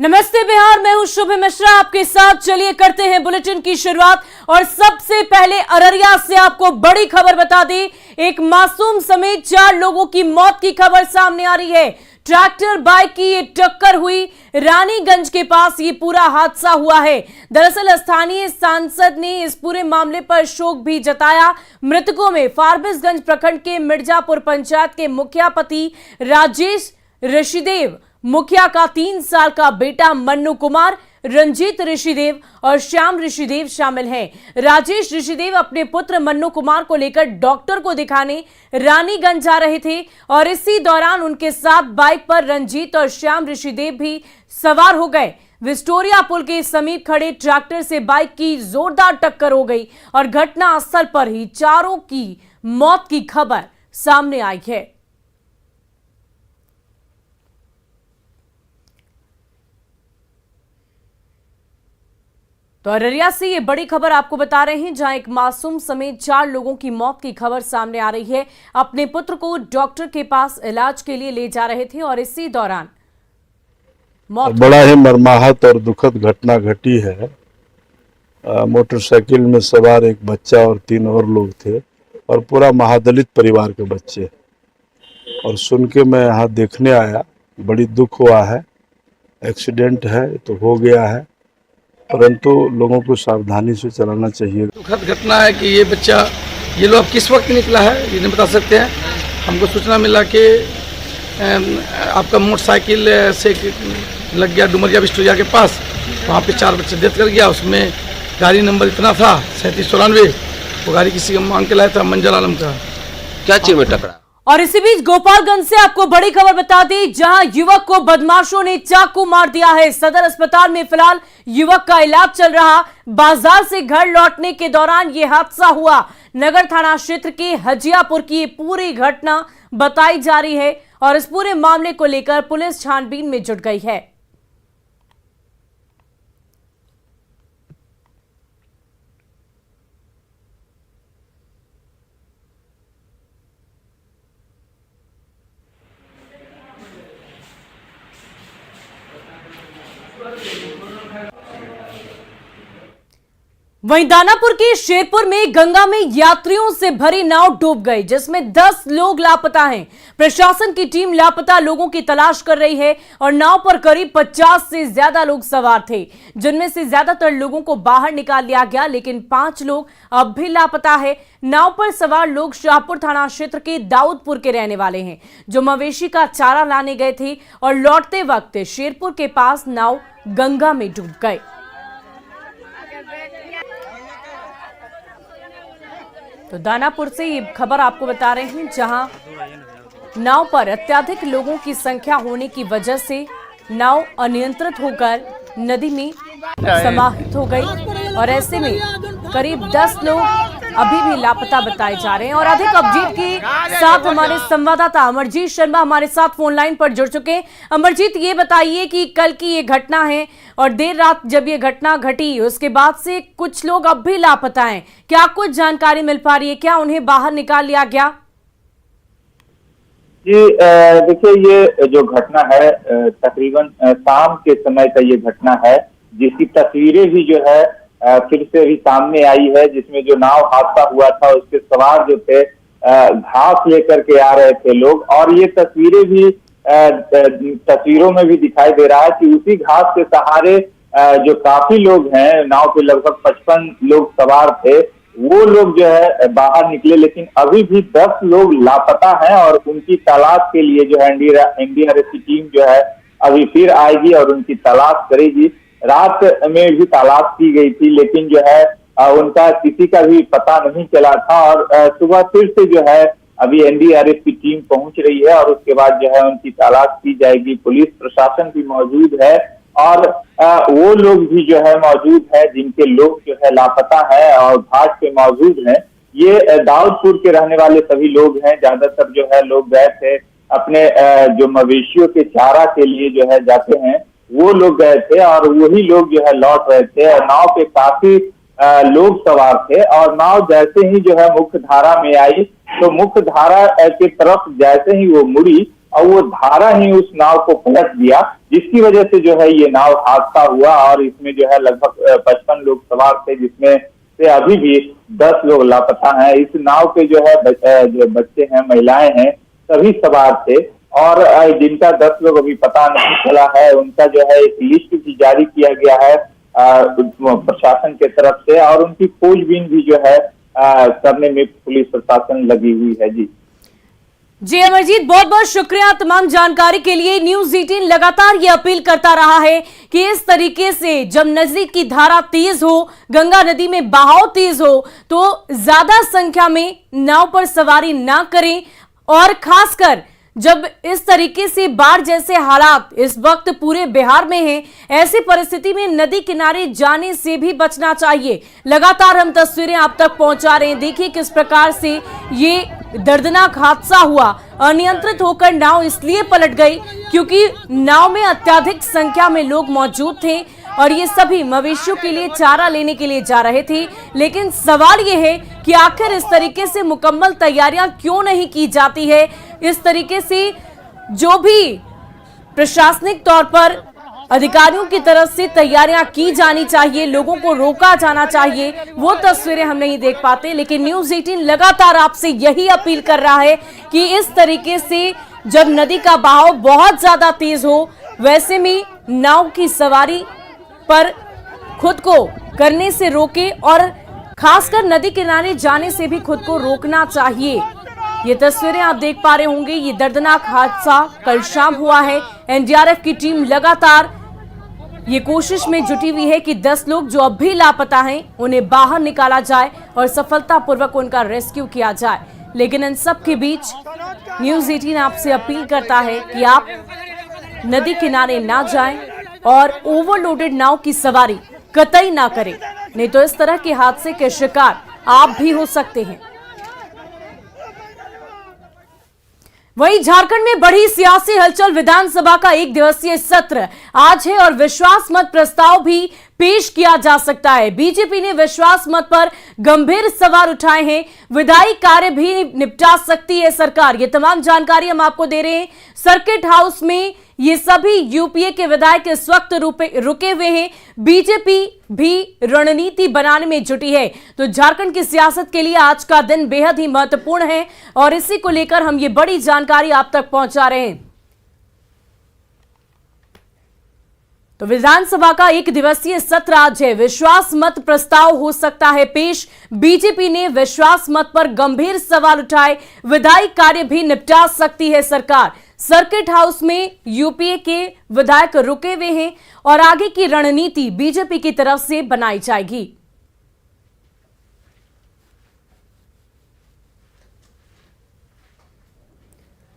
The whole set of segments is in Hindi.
नमस्ते बिहार, मैं हूं शुभ मिश्रा आपके साथ। चलिए करते हैं बुलेटिन की शुरुआत और सबसे पहले अररिया से आपको बड़ी खबर बता दी। एक मासूम समेत 4 लोगों की मौत की खबर सामने आ रही है। ट्रैक्टर बाइक की ये टक्कर हुई रानीगंज के पास, ये पूरा हादसा हुआ है। दरअसल स्थानीय सांसद ने इस पूरे मामले पर शोक भी जताया। मृतकों में फारबिसगंज प्रखंड के मिर्जापुर पंचायत के मुखिया पति राजेश ऋषिदेव, मुखिया का 3 साल का बेटा मन्नू कुमार, रंजीत ऋषिदेव और श्याम ऋषिदेव शामिल हैं। राजेश ऋषिदेव अपने पुत्र मन्नू कुमार को लेकर डॉक्टर को दिखाने रानीगंज जा रहे थे और इसी दौरान उनके साथ बाइक पर रंजीत और श्याम ऋषिदेव भी सवार हो गए। विक्टोरिया पुल के समीप खड़े ट्रैक्टर से बाइक की जोरदार टक्कर हो गई और घटना स्थल पर ही चारों की मौत की खबर सामने आई है। तो अररिया से ये बड़ी खबर आपको बता रहे हैं, जहां एक मासूम समेत 4 लोगों की मौत की खबर सामने आ रही है। अपने पुत्र को डॉक्टर के पास इलाज के लिए ले जा रहे थे और इसी दौरान मौत। बड़ा ही मर्माहत और दुखद घटना घटी है। मोटरसाइकिल में सवार एक बच्चा और 3 और लोग थे और पूरा महादलित परिवार के बच्चे। और सुन के मैं यहाँ देखने आया, बड़ी दुख हुआ है। एक्सीडेंट है तो हो गया है, परंतु लोगों को सावधानी से चलाना चाहिए। दुखद घटना है कि ये बच्चा, ये लोग किस वक्त निकला है ये नहीं बता सकते हैं। हमको सूचना मिला कि आपका मोटरसाइकिल से लग गया डुमरिया विक्टोरिया के पास, वहाँ पे 4 बच्चे डेथ कर गया। उसमें गाड़ी नंबर इतना था 3794, वो गाड़ी किसी का मांग के लाया था मंजल आलम का। क्या चीज में टकरा। और इसी बीच गोपालगंज से आपको बड़ी खबर बता दी, जहां युवक को बदमाशों ने चाकू मार दिया है। सदर अस्पताल में फिलहाल युवक का इलाज चल रहा। बाजार से घर लौटने के दौरान यह हादसा हुआ। नगर थाना क्षेत्र के हजियापुर की ये पूरी घटना बताई जा रही है और इस पूरे मामले को लेकर पुलिस छानबीन में जुट गई है। वहीं दानापुर के शेरपुर में गंगा में यात्रियों से भरी नाव डूब गई, जिसमें 10 लोग लापता हैं। प्रशासन की टीम लापता लोगों की तलाश कर रही है और नाव पर करीब 50 से ज्यादा लोग सवार थे, जिनमें से ज्यादातर लोगों को बाहर निकाल लिया गया, लेकिन 5 लोग अब भी लापता है। नाव पर सवार लोग शाहपुर थाना क्षेत्र के दाऊदपुर के रहने वाले हैं, जो मवेशी का चारा लाने गए थे और लौटते वक्त शेरपुर के पास नाव गंगा में डूब गए। तो दानापुर से ये खबर आपको बता रहे हैं, जहां नाव पर अत्यधिक लोगों की संख्या होने की वजह से नाव अनियंत्रित होकर नदी में समाहित हो गई और ऐसे में करीब 10 लोग अभी भी लापता बताए जा रहे हैं। और अधिक अपडेट के साथ हमारे संवाददाता अमरजीत शर्मा हमारे साथ फोन लाइन पर जुड़ चुके हैं। अमरजीत, ये बताइए कि कल की ये घटना है और देर रात जब ये घटना घटी उसके बाद से कुछ लोग अब भी लापता हैं, क्या कुछ जानकारी मिल पा रही है? क्या उन्हें बाहर निकाल लिया गया? जी देखिए, ये जो घटना है तकरीबन शाम के समय का ये घटना है, जिसकी तस्वीरें भी जो है फिर से भी सामने आई है, जिसमें जो नाव हादसा हुआ था उसके सवार जो थे घास लेकर के आ रहे थे लोग। और ये तस्वीरें भी तस्वीरों में भी दिखाई दे रहा है कि उसी घास के सहारे जो काफी लोग हैं, नाव पे लगभग 55 लोग सवार थे, वो लोग जो है बाहर निकले, लेकिन अभी भी 10 लोग लापता हैं और उनकी तलाश के लिए जो है एनडीआरएफ की टीम जो है अभी फिर आएगी और उनकी तलाश करेगी। रात में भी तलाश की गई थी, लेकिन जो है उनका किसी का भी पता नहीं चला था और सुबह फिर से जो है अभी एनडीआरएफ की टीम पहुंच रही है और उसके बाद जो है उनकी तलाश की जाएगी। पुलिस प्रशासन भी मौजूद है और वो लोग भी जो है मौजूद है जिनके लोग जो है लापता है और घाट पे मौजूद हैं। ये दाऊदपुर के रहने वाले सभी लोग हैं। ज्यादातर जो है लोग गए थे अपने जो मवेशियों के चारा के लिए जो है जाते हैं, वो लोग गए थे और वही लोग जो है लौट रहे थे और नाव पे काफी लोग सवार थे। और नाव जैसे ही जो है मुख्य धारा में आई तो मुख्य धारा के तरफ जैसे ही वो मुड़ी और वो धारा ही उस नाव को पलट दिया, जिसकी वजह से जो है ये नाव हादसा हुआ और इसमें जो है लगभग 55 लोग सवार थे, जिसमें से अभी भी 10 लोग लापता हैं। इस नाव पे जो है जो बच्चे हैं, महिलाएं हैं, सभी सवार थे और जिनका 10 लोग अभी पता नहीं चला है, उनका जो है एक लिस्ट भी जारी किया गया है प्रशासन के तरफ से और उनकी खोजबीन भी जो है करने में पुलिस प्रशासन लगी हुई है। जी अमरजीत, बहुत बहुत शुक्रिया तमाम जानकारी के लिए। न्यूज़ 18 लगातार ये अपील करता रहा है कि इस तरीके से जब नदी की धारा तेज हो, गंगा नदी में बहाव तेज हो, तो ज्यादा संख्या में नाव पर सवारी ना करें और खासकर जब इस तरीके से बाढ़ जैसे हालात इस वक्त पूरे बिहार में हैं, ऐसी परिस्थिति में नदी किनारे जाने से भी बचना चाहिए। लगातार हम तस्वीरें आप तक पहुंचा रहे हैं। देखिए किस प्रकार से ये दर्दनाक हादसा हुआ। अनियंत्रित होकर नाव इसलिए पलट गई क्योंकि नाव में अत्यधिक संख्या में लोग मौजूद थे और ये सभी मवेशियों के लिए चारा लेने के लिए जा रहे थे। लेकिन सवाल ये है कि आखिर इस तरीके से मुकम्मल तैयारियां क्यों नहीं की जाती है। इस तरीके से जो भी प्रशासनिक तौर पर अधिकारियों की तरफ से तैयारियां की जानी चाहिए, लोगों को रोका जाना चाहिए, वो तस्वीरें हम नहीं देख पाते। लेकिन न्यूज़ 18 लगातार आपसे यही अपील कर रहा है कि इस तरीके से जब नदी का बहाव बहुत ज्यादा तेज हो, वैसे में नाव की सवारी पर खुद को करने से रोके और खासकर नदी किनारे जाने से भी खुद को रोकना चाहिए। ये तस्वीरें आप देख पा रहे होंगे, ये दर्दनाक हादसा कल शाम हुआ है। एनडीआरएफ की टीम लगातार ये कोशिश में जुटी हुई है कि 10 लोग जो अब भी लापता हैं उन्हें बाहर निकाला जाए और सफलतापूर्वक उनका रेस्क्यू किया जाए। लेकिन इन सब के बीच न्यूज़ 18 आपसे अपील करता है कि आप नदी किनारे ना जाएं और ओवरलोडेड नाव की सवारी कतई ना करें, नहीं तो इस तरह के हादसे के शिकार आप भी हो सकते हैं। वहीं झारखंड में बढ़ी सियासी हलचल। विधानसभा का 1 दिवसीय सत्र आज है और विश्वास मत प्रस्ताव भी पेश किया जा सकता है। बीजेपी ने विश्वास मत पर गंभीर सवाल उठाए हैं। विधायी कार्य भी निपटा सकती है सरकार। ये तमाम जानकारी हम आपको दे रहे हैं। सर्किट हाउस में ये सभी यूपीए के विधायक इस वक्त रुके हुए हैं। बीजेपी भी रणनीति बनाने में जुटी है। तो झारखंड की सियासत के लिए आज का दिन बेहद ही महत्वपूर्ण है और इसी को लेकर हम ये बड़ी जानकारी आप तक पहुंचा रहे हैं। तो विधानसभा का 1 दिवसीय सत्र आज है। विश्वास मत प्रस्ताव हो सकता है पेश। बीजेपी ने विश्वास मत पर गंभीर सवाल उठाए। विधायी कार्य भी निपटा सकती है सरकार। सर्किट हाउस में यूपीए के विधायक रुके हुए हैं और आगे की रणनीति बीजेपी की तरफ से बनाई जाएगी।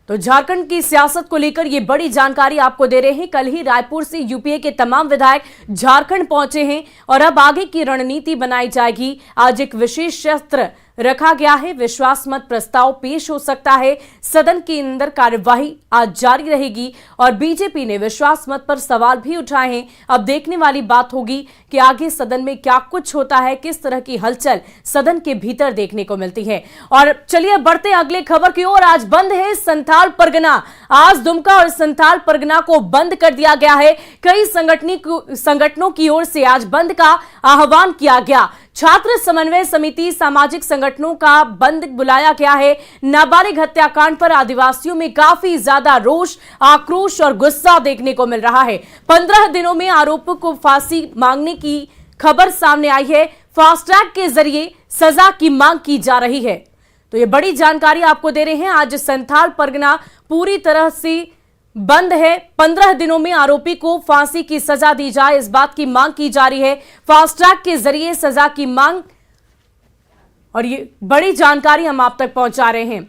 तो झारखंड की सियासत को लेकर ये बड़ी जानकारी आपको दे रहे हैं। कल ही रायपुर से यूपीए के तमाम विधायक झारखंड पहुंचे हैं और अब आगे की रणनीति बनाई जाएगी। आज एक विशेष सत्र रखा गया है। विश्वास मत प्रस्ताव पेश हो सकता है। सदन के अंदर कार्यवाही आज जारी रहेगी और बीजेपी ने विश्वास मत पर सवाल भी उठाए हैं। अब देखने वाली बात होगी कि आगे सदन में क्या कुछ होता है, किस तरह की हलचल सदन के भीतर देखने को मिलती है। और चलिए बढ़ते अगले खबर की ओर। आज बंद है संथाल परगना। आज दुमका और संथाल परगना को बंद कर दिया गया है। कई संगठनों की ओर से आज बंद का आह्वान किया गया। छात्र समन्वय समिति, सामाजिक संगठनों का बंद बुलाया गया है। नाबालिग हत्याकांड पर आदिवासियों में काफी ज्यादा रोष, आक्रोश और गुस्सा देखने को मिल रहा है। 15 दिनों में आरोपियों को फांसी मांगने की खबर सामने आई है। फास्ट ट्रैक के जरिए सजा की मांग की जा रही है। तो ये बड़ी जानकारी आपको दे रहे हैं। आज संथाल परगना पूरी तरह से बंद है। 15 दिनों में आरोपी को फांसी की सजा दी जाए, इस बात की मांग की जा रही है। फास्ट ट्रैक के जरिए सजा की मांग और ये बड़ी जानकारी हम आप तक पहुंचा रहे हैं।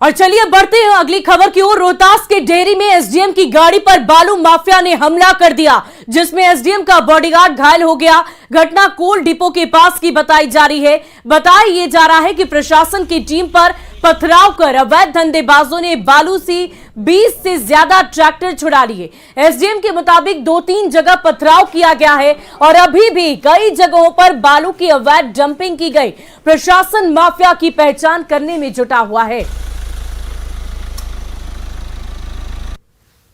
और चलिए बढ़ते हैं अगली खबर की ओर। रोहतास के डेयरी में एसडीएम की गाड़ी पर बालू माफिया ने हमला कर दिया, जिसमें एसडीएम का बॉडीगार्ड घायल हो गया। घटना कोल डिपो के पास की बताई जा रही है। बताया जा रहा है कि प्रशासन की टीम पर पथराव कर अवैध धंधेबाजों ने बालू सी 20 से ज्यादा ट्रैक्टर छुड़ा लिए। एसडीएम के मुताबिक 2-3 जगह पथराव किया गया है और अभी भी कई जगहों पर बालू की अवैध डंपिंग की गई। प्रशासन माफिया की पहचान करने में जुटा हुआ है।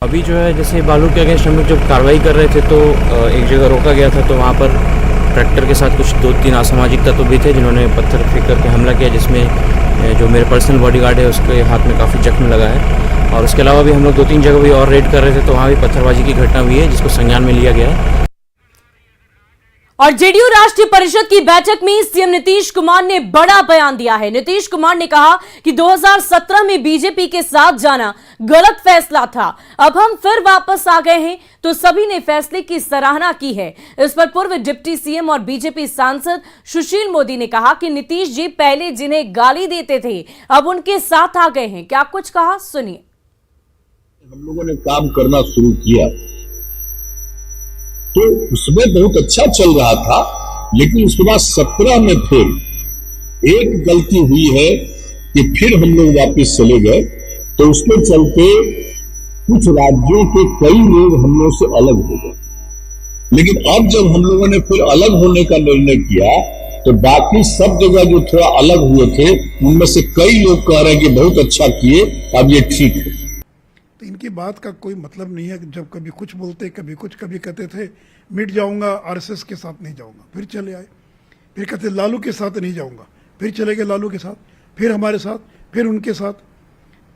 अभी जो है जैसे बालू के अगेंस्ट हम लोग जब कार्रवाई कर रहे थे तो एक जगह रोका गया था, तो वहाँ पर ट्रैक्टर के साथ कुछ 2-3 असामाजिक तत्व भी थे जिन्होंने पत्थर फेंक करके हमला किया, जिसमें जो मेरे पर्सनल बॉडीगार्ड है उसके हाथ में काफ़ी जख्म लगा है। और उसके अलावा भी हम लोग 2-3 जगह भी और रेड कर रहे थे, तो वहाँ भी पत्थरबाजी की घटना हुई है जिसको संज्ञान में लिया गया है। और जेडीयू राष्ट्रीय परिषद की बैठक में सीएम नीतीश कुमार ने बड़ा बयान दिया है। नीतीश कुमार ने कहा कि 2017 में बीजेपी के साथ जाना गलत फैसला था, अब हम फिर वापस आ गए हैं, तो सभी ने फैसले की सराहना की है। इस पर पूर्व डिप्टी सीएम और बीजेपी सांसद सुशील मोदी ने कहा कि नीतीश जी पहले जिन्हें गाली देते थे अब उनके साथ आ गए हैं। क्या कुछ कहा, सुनिए। हम लोगों ने काम करना शुरू किया तो उसमें बहुत अच्छा चल रहा था, लेकिन उसके बाद 17 में फिर एक गलती हुई है कि फिर हम लोग वापस चले गए, तो उसके चलते कुछ राज्यों के कई लोग हम लोग से अलग हो गए। लेकिन अब जब हम लोगों ने फिर अलग होने का निर्णय किया तो बाकी सब जगह जो थोड़ा अलग हुए थे उनमें से कई लोग कह रहे हैं कि बहुत अच्छा किए, अब ये ठीक है। तो इनकी बात का कोई मतलब नहीं है कि जब कभी कुछ बोलते कभी कुछ, कभी कहते थे मिट जाऊंगा आरएसएस के साथ नहीं जाऊंगा, फिर चले आए, फिर कहते लालू के साथ नहीं जाऊंगा, फिर चले गए लालू के साथ, फिर हमारे साथ, फिर उनके साथ।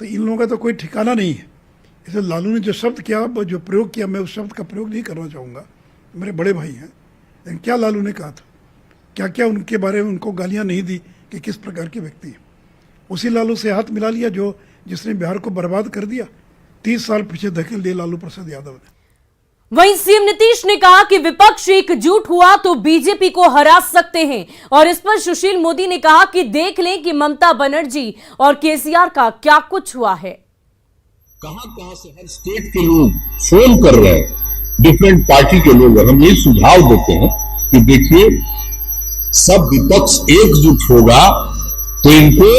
तो इन लोगों का तो कोई ठिकाना नहीं है। इसलिए लालू ने जो शब्द किया, जो प्रयोग किया, मैं उस शब्द का प्रयोग नहीं करना चाहूँगा, मेरे बड़े भाई हैं। लेकिन क्या लालू ने कहा था, क्या क्या उनके बारे में उनको गालियाँ नहीं दी कि किस प्रकार के व्यक्ति हैं। उसी लालू से हाथ मिला लिया जिसने बिहार को बर्बाद कर दिया, 30 साल पीछे धकेल दिए लालू प्रसाद यादव ने। वहीं सीएम नीतीश ने कहा कि विपक्ष एकजुट हुआ तो बीजेपी को हरा सकते हैं। और इस पर सुशील मोदी ने कहा कि देख लें कि ममता बनर्जी और केसीआर का क्या कुछ हुआ है। कहां से हर स्टेट के लोग फोन कर रहे हैं, डिफरेंट पार्टी के लोग। हम ये सुझाव देते हैं कि देखिए, सब विपक्ष एकजुट होगा तो इनको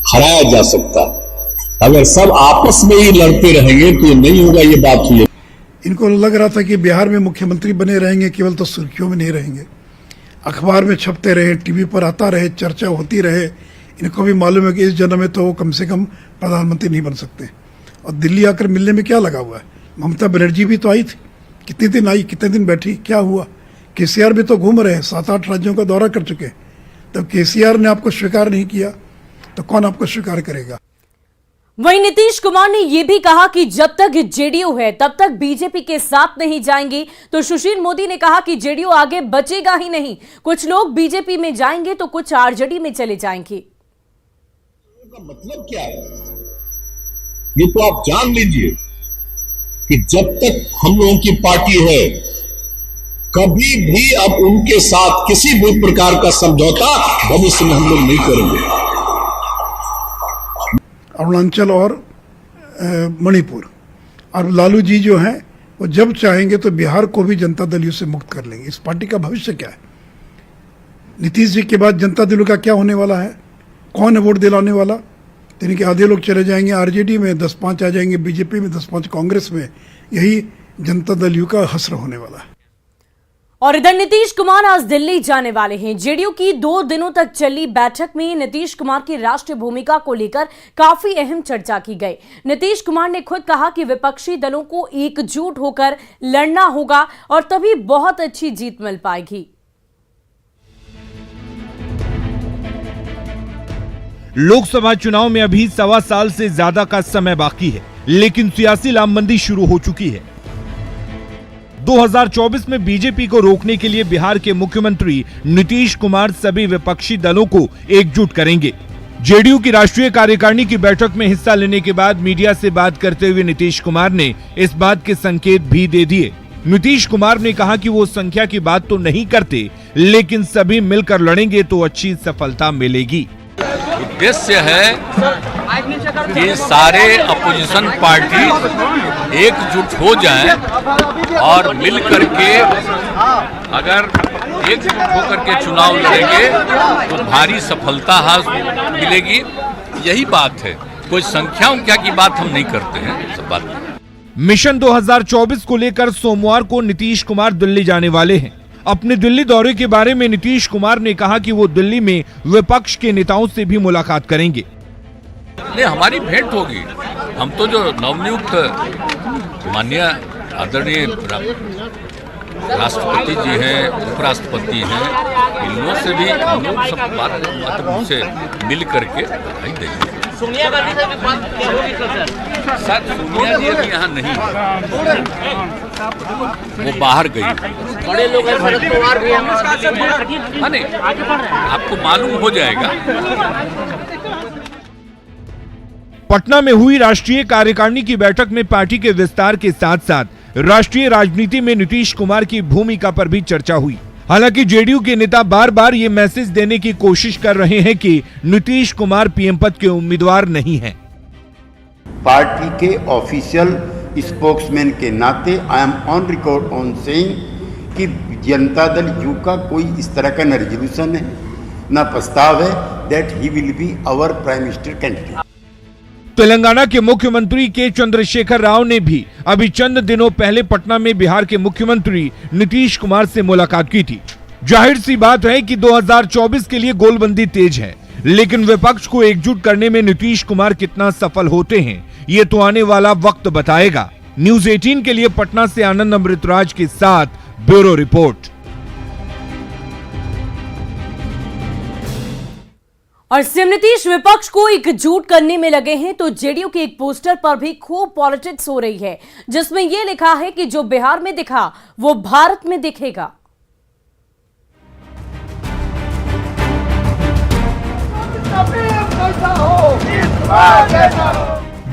हराया जा सकता है। अगर सब आपस में ही लड़ते रहेंगे तो ये नहीं होगा। ये बात हुई। इनको लग रहा था कि बिहार में मुख्यमंत्री बने रहेंगे, केवल तो सुर्खियों में नहीं रहेंगे, अखबार में छपते रहे, टीवी पर आता रहे, चर्चा होती रहे। इनको भी मालूम है कि इस जन्म में तो वो कम से कम प्रधानमंत्री नहीं बन सकते। और दिल्ली आकर मिलने में क्या लगा हुआ है? ममता बनर्जी भी तो आई थी, कितने दिन आई, कितने दिन बैठी, क्या हुआ? केसीआर भी तो घूम रहे हैं, 7-8 राज्यों का दौरा कर चुके। तब केसीआर ने आपको स्वीकार नहीं किया तो कौन आपको स्वीकार करेगा? वहीं नीतीश कुमार ने यह भी कहा कि जब तक जेडीयू है तब तक बीजेपी के साथ नहीं जाएंगे। तो सुशील मोदी ने कहा कि जेडीयू आगे बचेगा ही नहीं, कुछ लोग बीजेपी में जाएंगे तो कुछ आरजेडी में चले जाएंगे। का मतलब क्या है ये तो आप जान लीजिए कि जब तक हम लोगों की पार्टी है, कभी भी अब उनके साथ किसी भी प्रकार का समझौता भविष्य में हम लोग नहीं करेंगे। अरुणाचल और मणिपुर और लालू जी जो हैं वो जब चाहेंगे तो बिहार को भी जनता दल यू से मुक्त कर लेंगे। इस पार्टी का भविष्य क्या है? नीतीश जी के बाद जनता दल का क्या होने वाला है? कौन है वोट दिलाने वाला? यानी कि आधे लोग चले जाएंगे आरजेडी में, 10-5 आ जाएंगे बीजेपी में, 10-5 कांग्रेस में। यही जनता दल यू का हश्र होने वाला है। और इधर नीतीश कुमार आज दिल्ली जाने वाले हैं। जेडीयू की 2 दिनों तक चली बैठक में नीतीश कुमार की राष्ट्रीय भूमिका को लेकर काफी अहम चर्चा की गई। नीतीश कुमार ने खुद कहा कि विपक्षी दलों को एकजुट होकर लड़ना होगा और तभी बहुत अच्छी जीत मिल पाएगी। लोकसभा चुनाव में अभी 1.25 साल से ज्यादा का समय बाकी है, लेकिन सियासी लामबंदी शुरू हो चुकी है। 2024 में बीजेपी को रोकने के लिए बिहार के मुख्यमंत्री नीतीश कुमार सभी विपक्षी दलों को एकजुट करेंगे। जेडीयू की राष्ट्रीय कार्यकारिणी की बैठक में हिस्सा लेने के बाद मीडिया से बात करते हुए नीतीश कुमार ने इस बात के संकेत भी दे दिए। नीतीश कुमार ने कहा कि वो संख्या की बात तो नहीं करते, लेकिन सभी मिलकर लड़ेंगे तो अच्छी सफलता मिलेगी। उद्देश्य है कि सारे अपोजिशन पार्टी एकजुट हो जाएं और मिल करके अगर एकजुट होकर के चुनाव लड़ेंगे तो भारी सफलता मिलेगी। यही बात है कोई संख्याओं क्या की बात हम नहीं करते हैं, सब बात। मिशन 2024 को लेकर सोमवार को नीतीश कुमार दिल्ली जाने वाले हैं। अपने दिल्ली दौरे के बारे में नीतीश कुमार ने कहा कि वो दिल्ली में विपक्ष के नेताओं से भी मुलाकात करेंगे। नहीं, हमारी भेंट होगी। हम तो जो नवनियुक्त माननीय आदरणीय राष्ट्रपति जी हैं, उपराष्ट्रपति हैं, इन लोगों से भी हम लोग सब बात मतलब उनसे मिल करके बधाई देंगे। सोनिया गांधी से भी बात होगी सर? सोनिया जी अभी यहाँ नहीं, वो बाहर गई। बड़े लोग हैं, शरद पवार भी हैं। हाँ नहीं, आपको मालूम हो जाएगा। पटना में हुई राष्ट्रीय कार्यकारिणी की बैठक में पार्टी के विस्तार के साथ साथ राष्ट्रीय राजनीति में नीतीश कुमार की भूमिका पर भी चर्चा हुई। हालांकि जेडीयू के नेता बार बार ये मैसेज देने की कोशिश कर रहे हैं कि नीतीश कुमार पीएम पद के उम्मीदवार नहीं हैं। पार्टी के ऑफिशियल स्पोक्समैन के नाते I am on record on saying कि जनता दल यू का कोई इस तरह का न रेजोल्यूशन है न प्रस्ताव है that he will be our prime minister candidate. Telangana के मुख्यमंत्री के चंद्रशेखर राव ने भी अभी चंद दिनों पहले पटना में बिहार के मुख्यमंत्री नीतीश कुमार से मुलाकात की थी। जाहिर सी बात है कि 2024 के लिए गोलबंदी तेज है, लेकिन विपक्ष को एकजुट करने में नीतीश कुमार कितना सफल होते हैं ये तो आने वाला वक्त बताएगा। न्यूज़ 18 के लिए पटना से आनंद अमृतराज के साथ ब्यूरो रिपोर्ट। और सीएम नीतीश विपक्ष को एकजुट करने में लगे हैं तो जेडीयू के एक पोस्टर पर भी खूब पॉलिटिक्स हो रही है, जिसमें यह लिखा है कि जो बिहार में दिखा वो भारत में दिखेगा।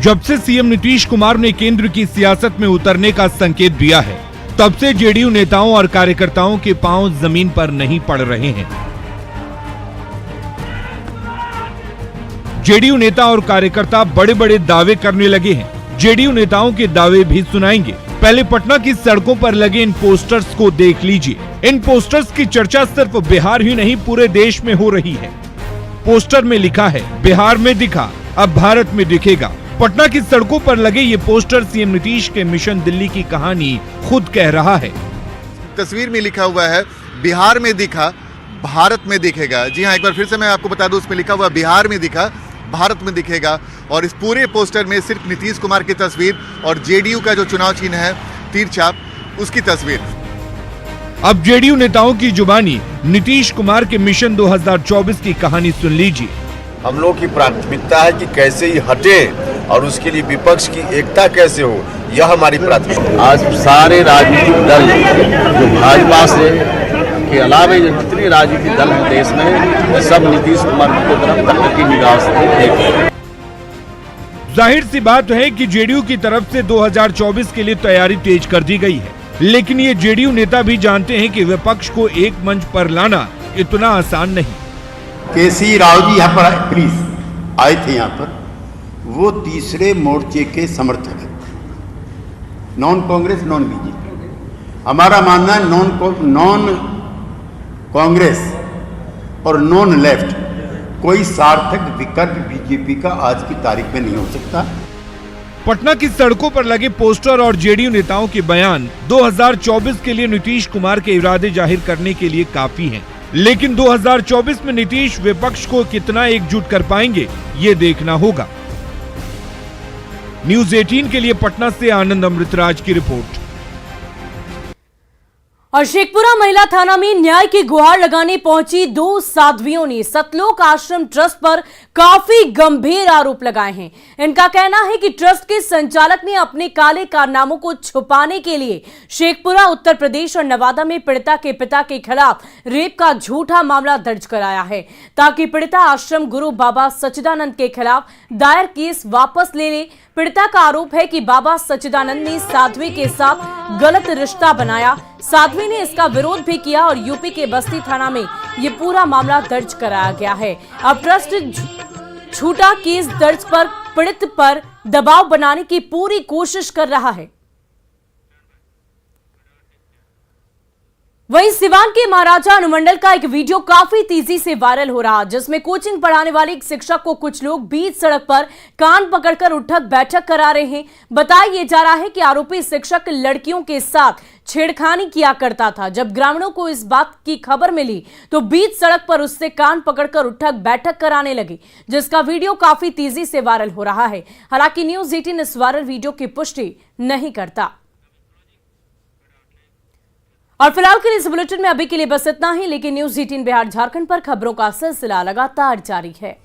जब से सीएम नीतीश कुमार ने केंद्र की सियासत में उतरने का संकेत दिया है, तब से जेडीयू नेताओं और कार्यकर्ताओं के पांव जमीन पर नहीं पड़ रहे हैं। जेडीयू नेता और कार्यकर्ता बड़े बड़े दावे करने लगे हैं। जेडीयू नेताओं के दावे भी सुनाएंगे। पहले पटना की सड़कों पर लगे इन पोस्टर्स को देख लीजिए। इन पोस्टर्स की चर्चा सिर्फ बिहार ही नहीं पूरे देश में हो रही है। पोस्टर में लिखा है, बिहार में दिखा अब भारत में दिखेगा। पटना की सड़कों पर लगे ये पोस्टर सीएम नीतीश के मिशन दिल्ली की कहानी खुद कह रहा है। तस्वीर में लिखा हुआ है, बिहार में दिखा भारत में दिखेगा। जी हाँ, एक बार फिर से मैं आपको बता दूं, उसमें लिखा हुआ बिहार में दिखा भारत में दिखेगा। और इस पूरे पोस्टर में सिर्फ नीतीश कुमार की तस्वीर और जेडीयू का जो चुनाव चिन्ह है तीर छाप, उसकी तस्वीर। अब जेडीयू नेताओं की जुबानी नीतीश कुमार के मिशन 2024 की कहानी सुन लीजिए। हम लोग की प्राथमिकता है कि कैसे ये हटे और उसके लिए विपक्ष की एकता कैसे हो, यह हमारी प्राथमिकता। आज सारे राजनीतिक दल जो भाजपा से के अलावा जितने राजनीतिक दल हैं देश में, सब नीतीश कुमार की तरफ तक की निगाह से देख रहे हैं। जाहिर सी बात है कि जेडीयू की तरफ से 2024 के लिए तैयारी तेज कर दी गई है, लेकिन ये जेडीयू नेता भी जानते हैं कि विपक्ष को एक मंच पर लाना इतना आसान नहीं। केसी राव जी यहाँ पर प्लीज आए थे यहाँ पर, वो तीसरे मोर्चे के समर्थक हैं, नॉन कांग्रेस नॉन बीजेपी। हमारा मानना है नॉन कांग्रेस और नॉन लेफ्ट कोई सार्थक विकल्प बीजेपी का आज की तारीख में नहीं हो सकता। पटना की सड़कों पर लगे पोस्टर और जेडीयू नेताओं के बयान 2024 के लिए नीतीश कुमार के इरादे जाहिर करने के लिए काफी हैं। लेकिन 2024 में नीतीश विपक्ष को कितना एकजुट कर पाएंगे ये देखना होगा। न्यूज़ 18 के लिए पटना से आनंद अमृतराज की रिपोर्ट। और शेखपुरा महिला थाना में न्याय की गुहार लगाने पहुंची दो साध्वियों ने सतलोक आश्रम ट्रस्ट पर काफी गंभीर आरोप लगाए हैं। इनका कहना है कि ट्रस्ट के संचालक ने अपने काले कारनामों को छुपाने के लिए शेखपुरा, उत्तर प्रदेश और नवादा में पीड़िता के पिता के खिलाफ रेप का झूठा मामला दर्ज कराया है, ताकि पीड़िता आश्रम गुरु बाबा सच्चिदानंद के खिलाफ दायर केस वापस ले ले। पीड़िता का आरोप है कि बाबा सच्चिदानंद ने साध्वी के साथ गलत रिश्ता बनाया। साध्वी ने इसका विरोध भी किया और यूपी के बस्ती थाना में ये पूरा मामला दर्ज कराया गया है। अब ट्रस्ट झूठा केस दर्ज पर पीड़ित पर दबाव बनाने की पूरी कोशिश कर रहा है। वहीं सिवान के महाराजा अनुमंडल का एक वीडियो काफी तेजी से वायरल हो रहा, जिसमें कोचिंग पढ़ाने वाले एक शिक्षक को कुछ लोग बीच सड़क पर कान पकड़कर उठक बैठक करा रहे हैं। बताया जा रहा है कि आरोपी शिक्षक लड़कियों के साथ छेड़खानी किया करता था। जब ग्रामीणों को इस बात की खबर मिली तो बीच सड़क पर उससे कान पकड़कर उठक बैठक कराने लगी, जिसका वीडियो काफी तेजी से वायरल हो रहा है। हालांकि न्यूज 18 इस वायरल वीडियो की पुष्टि नहीं करता। और फिलहाल के लिए इस बुलेटिन में अभी के लिए बस इतना ही, लेकिन न्यूज 18 बिहार झारखंड पर खबरों का सिलसिला लगातार जारी है।